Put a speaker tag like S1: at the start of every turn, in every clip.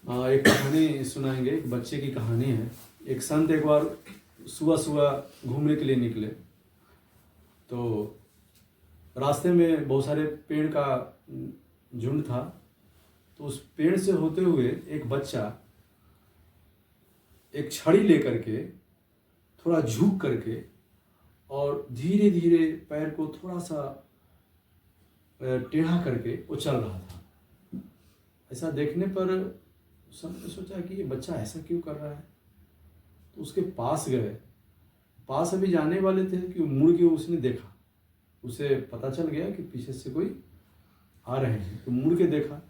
S1: एक कहानी सुनाएंगे। एक बच्चे की कहानी है। एक संत एक बार सुबह सुबह घूमने के लिए निकले, तो रास्ते में बहुत सारे पेड़ का झुंड था। तो उस पेड़ से होते हुए एक बच्चा एक छड़ी लेकर के थोड़ा झुक करके और धीरे धीरे पैर को थोड़ा सा टेढ़ा करके वो चल रहा था। ऐसा देखने पर संत ने सोचा कि ये बच्चा ऐसा क्यों कर रहा है। तो उसके पास गए। पास अभी जाने वाले थे कि मुड़ के उसने देखा। उसे पता चल गया कि पीछे से कोई आ रहे हैं। तो मुड़ के देखा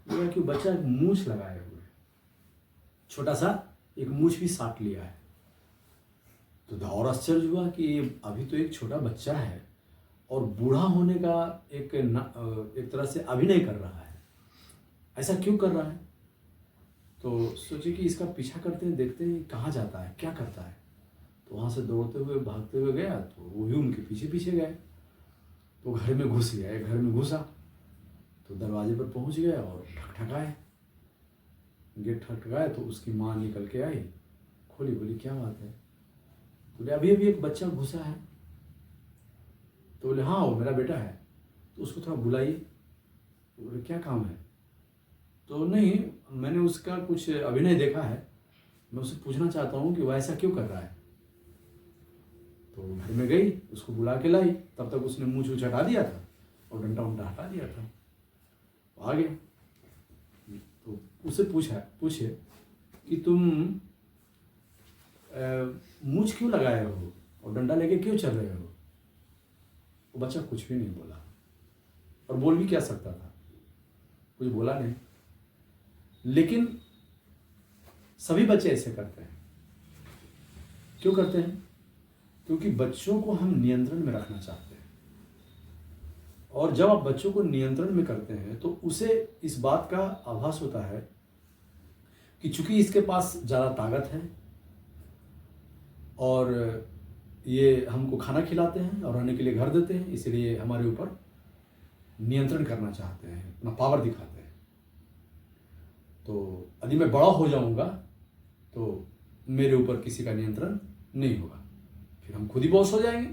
S1: कि बच्चा एक मूंछ लगाए हुए है, छोटा सा एक मूंछ भी साट लिया है। तो और आश्चर्य हुआ कि अभी तो एक छोटा बच्चा है और बूढ़ा होने का एक तरह से अभिनय कर रहा है। ऐसा क्यों कर रहा है। तो सोचे कि इसका पीछा करते हैं, देखते हैं कहाँ जाता है, क्या करता है। तो वहाँ से दौड़ते हुए भागते हुए गया, तो वो भी उनके पीछे पीछे गए। तो घर में घुस गया। घर में घुसा तो दरवाजे पर पहुँच गया और ठकठकाए। गेट ठकठकाए तो उसकी माँ निकल के आई, खोली, बोली क्या बात है। बोले अभी अभी एक बच्चा घुसा है। तो बोले हाँ वो मेरा बेटा है, तो उसको थोड़ा बुलाइए। बोले क्या काम है। तो नहीं, मैंने उसका कुछ अभिनय देखा है, मैं उससे पूछना चाहता हूँ कि वह ऐसा क्यों कर रहा है। तो घर में गई, उसको बुला के लाई। तब तक उसने मूंछ वूछ हटा दिया था और डंडा उंडा हटा दिया था। तो आ गया, तो उससे पूछे कि तुम मूंछ क्यों लगाए हो और डंडा लेके क्यों चल रहे हो। वो बच्चा कुछ भी नहीं बोला, और बोल भी क्या सकता था, कुछ बोला नहीं। लेकिन सभी बच्चे ऐसे करते हैं। क्यों करते हैं। क्योंकि बच्चों को हम नियंत्रण में रखना चाहते हैं। और जब आप बच्चों को नियंत्रण में करते हैं तो उसे इस बात का आभास होता है कि चूंकि इसके पास ज़्यादा ताकत है और ये हमको खाना खिलाते हैं और रहने के लिए घर देते हैं, इसलिए हमारे ऊपर नियंत्रण करना चाहते हैं, अपना पावर दिखाते हैं। तो यदि मैं बड़ा हो जाऊंगा तो मेरे ऊपर किसी का नियंत्रण नहीं होगा, फिर हम खुद ही बॉस हो जाएंगे।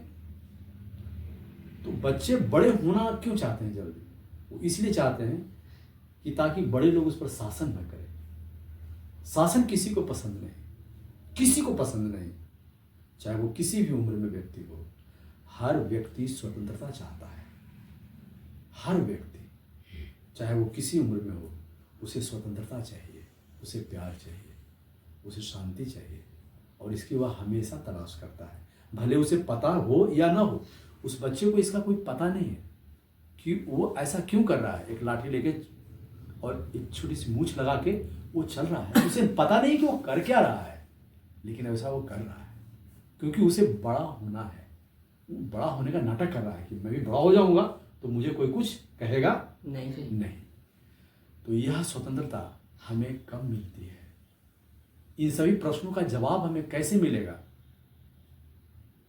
S1: तो बच्चे बड़े होना क्यों चाहते हैं जल्दी। वो इसलिए चाहते हैं कि ताकि बड़े लोग उस पर शासन न करें। शासन किसी को पसंद नहीं, किसी को पसंद नहीं, चाहे वो किसी भी उम्र में व्यक्ति हो। हर व्यक्ति स्वतंत्रता चाहता है। हर व्यक्ति, चाहे वो किसी उम्र में हो, उसे स्वतंत्रता चाहिए, उसे प्यार चाहिए, उसे शांति चाहिए, और इसकी वह हमेशा तलाश करता है। भले उसे पता हो या ना हो, उस बच्चे को इसका कोई पता नहीं है कि वो ऐसा क्यों कर रहा है। एक लाठी लेके और एक छोटी सी मूंछ लगा के वो चल रहा है। उसे पता नहीं कि वो कर क्या रहा है, लेकिन ऐसा वो कर रहा है क्योंकि उसे बड़ा होना है। वो बड़ा होने का नाटक कर रहा है कि मैं भी बड़ा हो जाऊंगा तो मुझे कोई कुछ कहेगा नहीं। तो यह स्वतंत्रता हमें कब मिलती है। इन सभी प्रश्नों का जवाब हमें कैसे मिलेगा।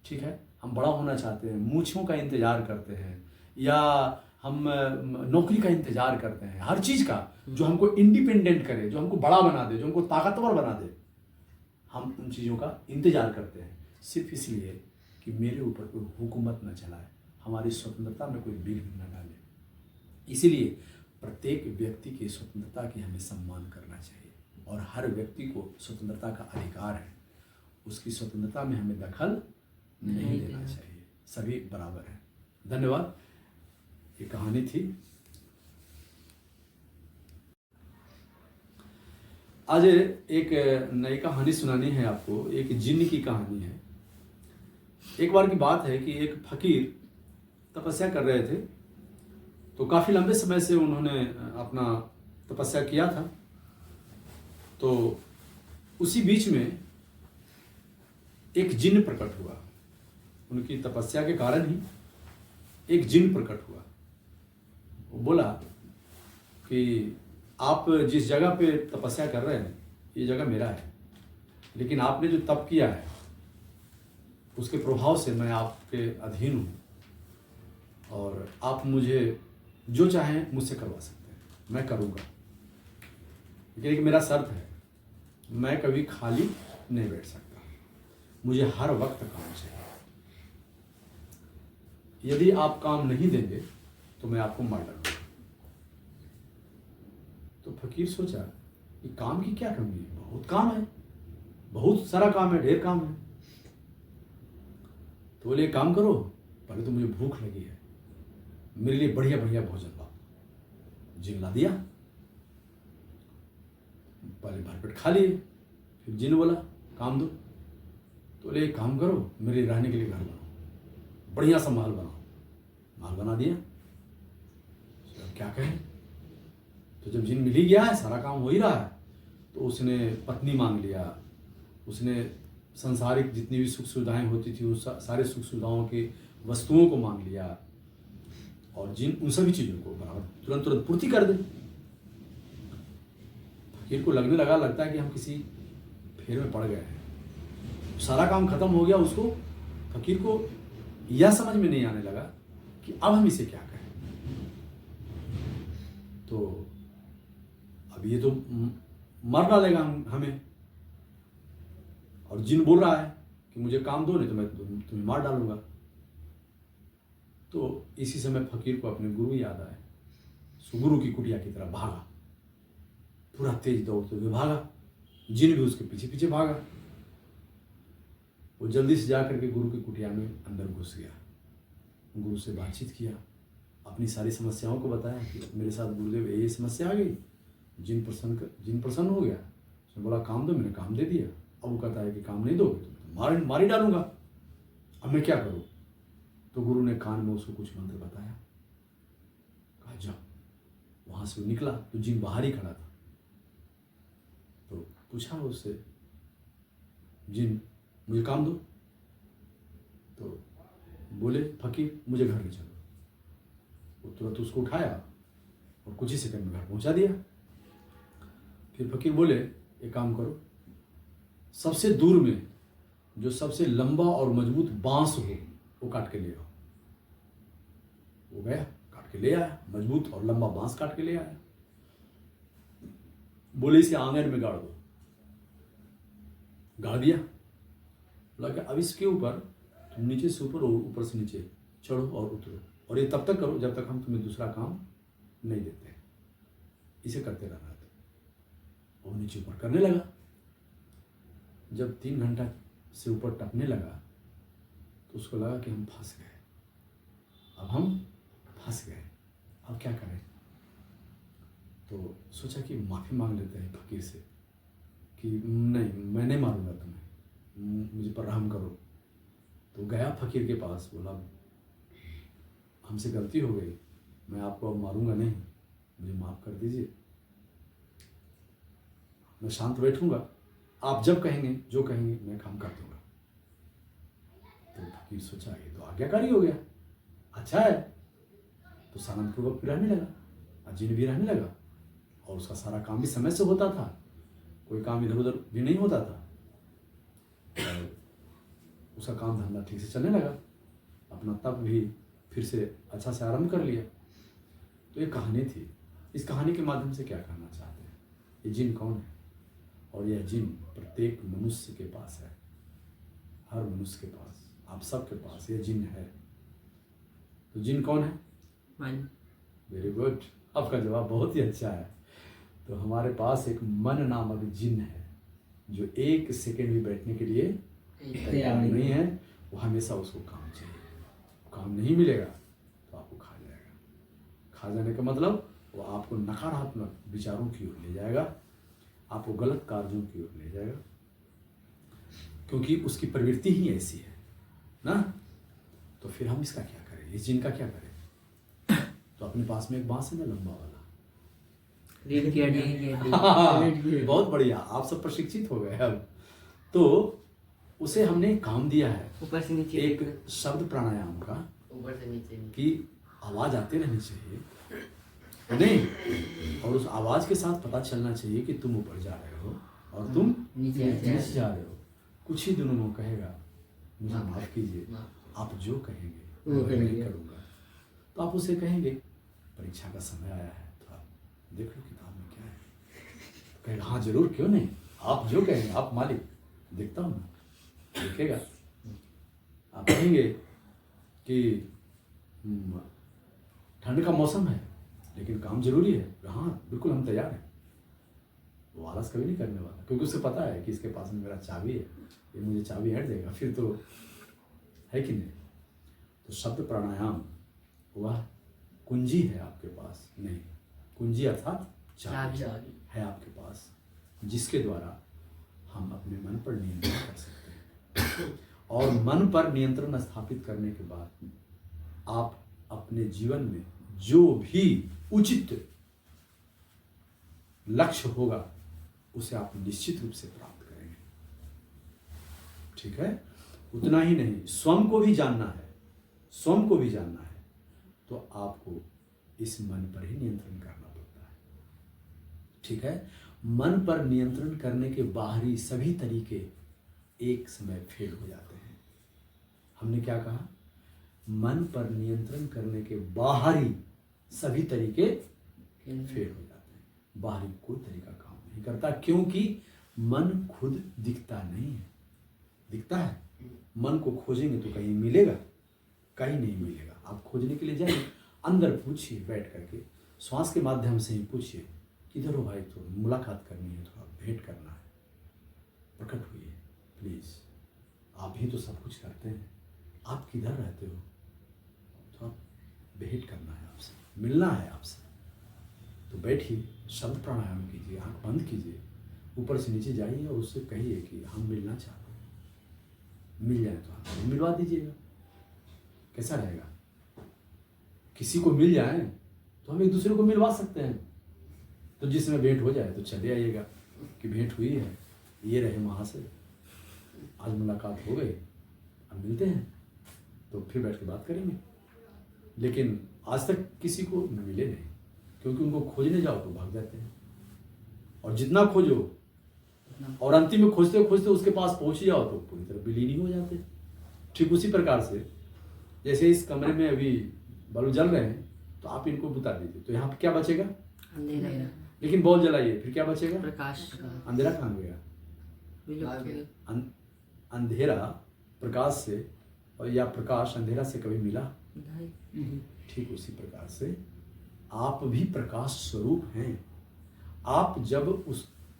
S1: ठीक है, हम बड़ा होना चाहते हैं, मूंछों का इंतजार करते हैं, या हम नौकरी का इंतजार करते हैं, हर चीज का जो हमको इंडिपेंडेंट करे, जो हमको बड़ा बना दे, जो हमको ताकतवर बना दे। हम उन चीज़ों का इंतजार करते हैं सिर्फ इसलिए कि मेरे ऊपर कोई हुकूमत न चलाए, हमारी स्वतंत्रता में कोई विघ्न न डाले। इसीलिए प्रत्येक व्यक्ति की स्वतंत्रता की हमें सम्मान करना चाहिए, और हर व्यक्ति को स्वतंत्रता का अधिकार है। उसकी स्वतंत्रता में हमें दखल नहीं देना चाहिए। सभी बराबर हैं। धन्यवाद। ये कहानी थी। आज एक नई कहानी सुनानी है आपको। एक जिन्न की कहानी है। एक बार की बात है कि एक फकीर तपस्या कर रहे थे। तो काफ़ी लंबे समय से उन्होंने अपना तपस्या किया था। तो उसी बीच में एक जिन्न प्रकट हुआ। उनकी तपस्या के कारण ही एक जिन्न प्रकट हुआ। वो बोला कि आप जिस जगह पे तपस्या कर रहे हैं ये जगह मेरा है, लेकिन आपने जो तप किया है उसके प्रभाव से मैं आपके अधीन हूँ, और आप मुझे जो चाहें मुझसे करवा सकते हैं, मैं करूँगा। लेकिन एक मेरा शर्त है, मैं कभी खाली नहीं बैठ सकता, मुझे हर वक्त काम चाहिए। यदि आप काम नहीं देंगे तो मैं आपको मार डालूंगा। तो फकीर सोचा कि काम की क्या कमी है, बहुत काम है, बहुत सारा काम है, ढेर काम है। तो बोले एक काम करो, पहले तो मुझे भूख लगी है, मेरे लिए बढ़िया बढ़िया भोजन लाओ। जिन ला दिया, पहले भरपेट खा लिए। फिर जिन बोला काम दो। तो बोले एक काम करो, मेरे रहने के लिए घर बनाओ, बढ़िया सा महल बनाओ। महल बना दिया। तो अब क्या कहें। तो जब जिन मिल ही गया है, सारा काम हो ही रहा है, तो उसने पत्नी मांग लिया, उसने संसारिक जितनी भी सुख सुविधाएं होती थी उस सारे सुख सुविधाओं की वस्तुओं को मांग लिया, और जिन उन सभी चीज़ों को बराबर तुरंत तुरंत पूर्ति कर दे। फकीर को लगने लगा, लगता है कि हम किसी फेर में पड़ गए हैं। सारा काम खत्म हो गया। उसको, फकीर को यह समझ में नहीं आने लगा कि अब हम इसे क्या करें। तो अब ये तो मर डालेगा हमें, और जिन बोल रहा है कि मुझे काम दो, नहीं तो मैं तुम्हें मार डालूंगा। तो इसी समय फकीर को अपने गुरु याद आए। सो गुरु की कुटिया की तरफ भागा, पूरा तेज दौड़ते हुए भागा। जिन भी उसके पीछे पीछे भागा। वो जल्दी से जाकर के गुरु की कुटिया में अंदर घुस गया। गुरु से बातचीत किया, अपनी सारी समस्याओं को बताया कि मेरे साथ गुरुदेव ये समस्या आ गई। जिन प्रसन्न हो गया। उसने बोला काम दो, मैंने काम दे दिया। अब वो कहता है कि काम नहीं दोगे तो मार ही डालूंगा, अब मैं क्या करूं। तो गुरु ने कान में उसको कुछ मंत्र बताया, कहा जाओ। वहां से वो निकला तो जिन बाहर ही खड़ा था। तो पूछा उससे, जिन मुझे काम दो। तो बोले फकीर मुझे घर ले चलो। वो तुरंत उसको उठाया और कुछ ही सेकंड में घर पहुंचा दिया। फिर फकीर बोले एक काम करो, सबसे दूर में जो सबसे लंबा और मजबूत बांस हो वो काट के ले आओ। वो गया, काट के ले आया, मजबूत और लंबा बांस काट के ले आया। बोले इसे आंगन में गाड़ दो। गाड़ दिया। बोला कि अब इसके ऊपर तुम नीचे से ऊपर और ऊपर से नीचे चढ़ो और उतरो, और ये तब तक करो जब तक हम तुम्हें दूसरा काम नहीं देते। इसे करते रहना। वो नीचे ऊपर करने लगा। जब 3 घंटा से ऊपर टपने लगा तो उसको लगा कि हम फंस गए, अब हम फंस गए, अब क्या करें। तो सोचा कि माफ़ी मांग लेते हैं फकीर से कि नहीं, मैं नहीं मारूंगा तुम्हें, मुझे पर रहम करो। तो गया फकीर के पास, बोला हमसे गलती हो गई, मैं आपको अब मारूंगा नहीं, मुझे माफ़ कर दीजिए, मैं शांत बैठूंगा, आप जब कहेंगे जो कहेंगे मैं काम कर दूंगा। तो फकीर सोचा ये तो आज्ञाकारी हो गया, अच्छा है। तो सानंदपूर्वक भी रहने लगा, अजीन भी रहने लगा, और उसका सारा काम भी समय से होता था, कोई काम इधर उधर भी नहीं होता था। और उसका काम धंधा ठीक से चलने लगा, अपना तप भी फिर से अच्छा से आरंभ कर लिया। तो ये कहानी थी। इस कहानी के माध्यम से क्या कहना चाहते हैं, ये जिन कौन है। और यह जिन प्रत्येक मनुष्य के पास है, हर मनुष्य के पास, आप सबके पास यह जिन है। तो जिन कौन है?
S2: मन।
S1: वेरी गुड, आपका जवाब बहुत ही अच्छा है। तो हमारे पास एक मन नामक जिन है जो 1 सेकेंड भी बैठने के लिए तैयार नहीं है। वो हमेशा उसको काम चाहिए, काम नहीं मिलेगा तो आपको खा जाएगा। खा जाने का मतलब वो आपको नकारात्मक विचारों की ओर ले जाएगा, आपको गलत कार्यों की ओर ले जाएगा, क्योंकि उसकी प्रवृत्ति ही ऐसी है ना। तो फिर हम इसका क्या करें, इस जिन का क्या करें। तो अपने पास में एक बांस है ना, लंबा वाला,
S2: रीड किया।
S1: बहुत बढ़िया, आप सब प्रशिक्षित हो गए अब। तो उसे हमने काम दिया है
S2: ऊपर से नीचे,
S1: एक शब्द प्राणायाम का,
S2: ऊपर से नीचे
S1: कि आवाज आते रहनी चाहिए नहीं, और उस आवाज के साथ पता चलना चाहिए कि तुम ऊपर जा रहे हो और तुम
S2: नीचे
S1: जा रहे हो। कुछ ही दिनों में कहेगा मुझे माफ कीजिए, आप जो कहेंगे वो मैं करूँगा। तो आप उसे कहेंगे परीक्षा का समय आया है, तो आप देख लो किताब में क्या है। कहेगा हाँ जरूर, क्यों नहीं, आप जो कहेंगे, आप मालिक। देखता हूँ मैं, देखेगा। आप कहेंगे कि ठंड का मौसम है लेकिन काम जरूरी है, हाँ बिल्कुल हम तैयार हैं। वो आलस कभी नहीं करने वाला, क्योंकि उसे पता है कि इसके पास में मेरा चाबी है, ये मुझे चाबी हट देगा फिर तो, है कि नहीं। तो शब्द प्राणायाम वह कुंजी है आपके पास, नहीं, कुंजी अर्थात चाबी है आपके पास, जिसके द्वारा हम अपने मन पर नियंत्रण कर सकते हैं। और मन पर नियंत्रण स्थापित करने के बाद आप अपने जीवन में जो भी उचित लक्ष्य होगा उसे आप निश्चित रूप से प्राप्त करेंगे। ठीक है, उतना ही नहीं, स्वयं को भी जानना है, स्वयं को भी जानना है, तो आपको इस मन पर ही नियंत्रण करना पड़ता है। ठीक है, मन पर नियंत्रण करने के बाहरी सभी तरीके एक समय फेल हो जाते हैं। हमने क्या कहा? मन पर नियंत्रण करने के बाहरी सभी तरीके फेल हो जाते हैं। बाहरी कोई तरीका काम नहीं करता, क्योंकि मन खुद दिखता नहीं है। दिखता है, मन को खोजेंगे तो कहीं मिलेगा, कहीं नहीं मिलेगा। आप खोजने के लिए जाइए, अंदर पूछिए, बैठ करके श्वास के माध्यम से ही पूछिए, किधर हो भाई, तो मुलाकात करनी है, थोड़ा भेंट करना है, प्रकट हुई है प्लीज। आप ही तो सब कुछ करते हैं, आप किधर रहते हो, तो आप भेंट करना है आपसे, मिलना है आपसे। तो बैठिए, शब्द प्राणायाम कीजिए, आंख बंद कीजिए, ऊपर से नीचे जाइए और उससे कहिए कि हम मिलना चाहते हैं। मिल जाए तो आप मिलवा दीजिएगा। कैसा रहेगा? किसी को मिल जाए तो हम एक दूसरे को मिलवा सकते हैं। तो जिसमें भेंट हो जाए तो चले आइएगा कि भेंट हुई है, ये रहे वहाँ से, आज मुलाकात हो गई, अब मिलते हैं, तो फिर बैठ के बात करेंगे। लेकिन आज तक किसी को मिले नहीं, क्योंकि उनको खोजने जाओ तो भाग जाते हैं, और जितना खोजो और अंतिम में खोजते खोजते उसके पास पहुंच जाओ तो पूरी तरह विलीन ही हो जाते हैं। ठीक उसी प्रकार से जैसे इस कमरे में अभी बल्ब जल रहे हैं, तो आप इनको बुता दीजिए तो यहाँ पे क्या बचेगा?
S2: अंधेरा,
S1: लेकिन बॉल जलाइए फिर क्या बचेगा?
S2: प्रकाश।
S1: अंधेरा कहाँ गया? अंधेरा प्रकाश से, और या प्रकाश अंधेरा से कभी मिला? ठीक उसी प्रकार से आप भी प्रकाश स्वरूप हैं। आप जब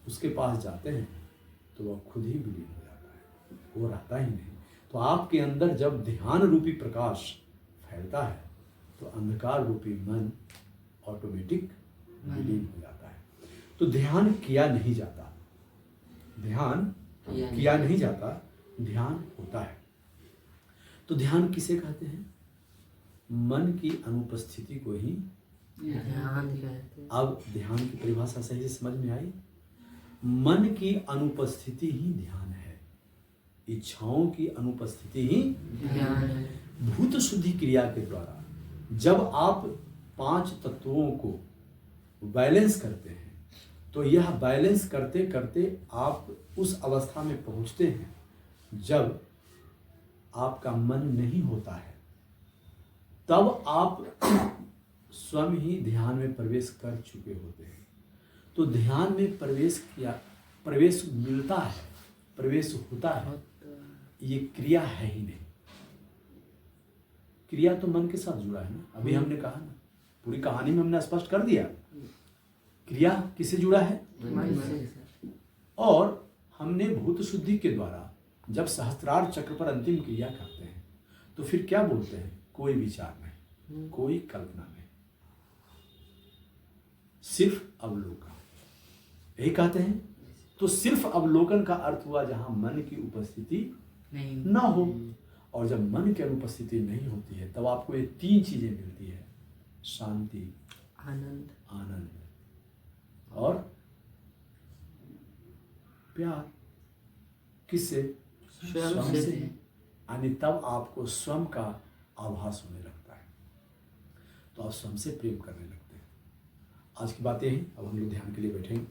S1: उसके पास जाते हैं तो वह खुद ही विलीन हो जाता है, वो रहता ही नहीं। तो आपके अंदर जब ध्यान रूपी प्रकाश फैलता है तो अंधकार रूपी मन ऑटोमेटिक विलीन हो जाता है। तो ध्यान किया नहीं जाता, ध्यान किया नहीं जाता, ध्यान होता है। तो ध्यान किसे कहते हैं? मन की अनुपस्थिति को ही
S2: ध्यान कहते हैं।
S1: अब ध्यान की परिभाषा सही से समझ में आई? मन की अनुपस्थिति ही ध्यान है, इच्छाओं की अनुपस्थिति ही
S2: ध्यान है।
S1: भूत शुद्धि क्रिया के द्वारा जब आप 5 तत्वों को बैलेंस करते हैं, तो यह बैलेंस करते करते आप उस अवस्था में पहुंचते हैं जब आपका मन नहीं होता है, तब आप स्वयं ही ध्यान में प्रवेश कर चुके होते हैं। तो ध्यान में प्रवेश मिलता है, प्रवेश होता है, ये क्रिया है ही नहीं। क्रिया तो मन के साथ जुड़ा है ना, अभी हमने कहा ना, पूरी कहानी में हमने स्पष्ट कर दिया, क्रिया किससे जुड़ा है?
S2: मन से।
S1: और हमने भूत शुद्धि के द्वारा जब सहस्त्रार चक्र पर अंतिम क्रिया करते हैं तो फिर क्या बोलते हैं? कोई विचार नहीं, कोई कल्पना नहीं, सिर्फ अवलोकन, यही कहते हैं। तो सिर्फ अवलोकन का अर्थ हुआ जहां मन की उपस्थिति
S2: नहीं
S1: ना हो, और जब मन की अनुपस्थिति नहीं होती है तब आपको ये 3 चीजें मिलती है, शांति,
S2: आनंद,
S1: आनंद और प्यार। किससे?
S2: स्वयं से।
S1: यानी तब आपको स्वयं का आभास होने लगता है, तो आप स्वयं से प्रेम करने लगते हैं। आज की बात यही, अब हम लोग ध्यान के लिए बैठेंगे।